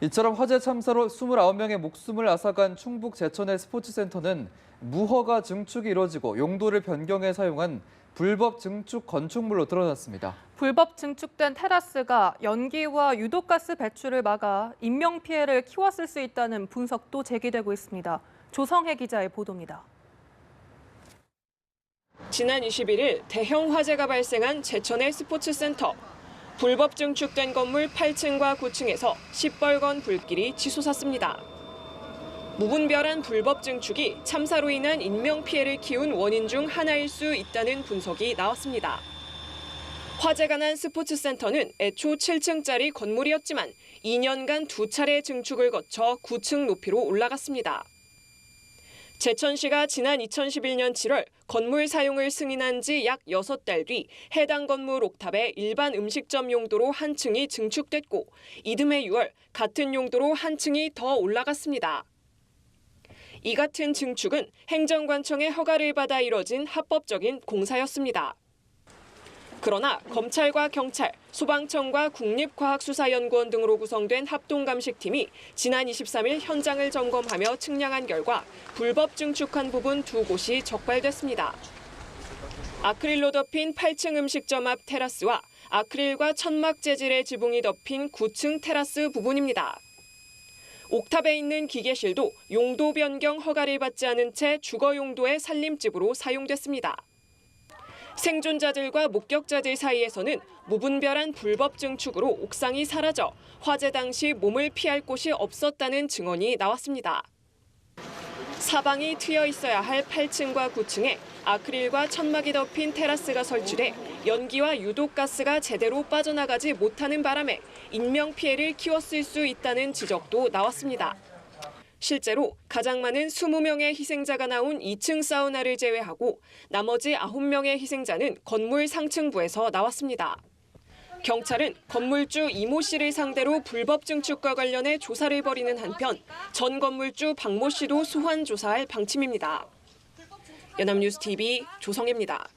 이처럼 화재 참사로 29명의 목숨을 앗아간 충북 제천의 스포츠센터는 무허가 증축이 이뤄지고 용도를 변경해 사용한 불법 증축 건축물로 드러났습니다. 불법 증축된 테라스가 연기와 유독가스 배출을 막아 인명피해를 키웠을 수 있다는 분석도 제기되고 있습니다. 조성혜 기자의 보도입니다. 지난 21일 대형 화재가 발생한 제천의 스포츠센터. 불법 증축된 건물 8층과 9층에서 시뻘건 불길이 치솟았습니다. 무분별한 불법 증축이 참사로 인한 인명피해를 키운 원인 중 하나일 수 있다는 분석이 나왔습니다. 화재가 난 스포츠센터는 애초 7층짜리 건물이었지만 2년간 2차례 증축을 거쳐 9층 높이로 올라갔습니다. 제천시가 지난 2011년 7월 건물 사용을 승인한 지 약 6달 뒤 해당 건물 옥탑에 일반 음식점 용도로 한 층이 증축됐고 이듬해 6월 같은 용도로 한 층이 더 올라갔습니다. 이 같은 증축은 행정관청의 허가를 받아 이뤄진 합법적인 공사였습니다. 그러나 검찰과 경찰, 소방청과 국립과학수사연구원 등으로 구성된 합동감식팀이 지난 23일 현장을 점검하며 측량한 결과 불법 증축한 부분 2곳이 적발됐습니다. 아크릴로 덮인 8층 음식점 앞 테라스와 아크릴과 천막 재질의 지붕이 덮인 9층 테라스 부분입니다. 옥탑에 있는 기계실도 용도 변경 허가를 받지 않은 채 주거 용도의 살림집으로 사용됐습니다. 생존자들과 목격자들 사이에서는 무분별한 불법 증축으로 옥상이 사라져 화재 당시 몸을 피할 곳이 없었다는 증언이 나왔습니다. 사방이 트여 있어야 할 8층과 9층에 아크릴과 천막이 덮인 테라스가 설치돼 연기와 유독가스가 제대로 빠져나가지 못하는 바람에 인명피해를 키웠을 수 있다는 지적도 나왔습니다. 실제로 가장 많은 20명의 희생자가 나온 2층 사우나를 제외하고 나머지 9명의 희생자는 건물 상층부에서 나왔습니다. 경찰은 건물주 이모 씨를 상대로 불법 증축과 관련해 조사를 벌이는 한편 전 건물주 박모 씨도 소환 조사할 방침입니다. 연합뉴스 TV 조성혜입니다.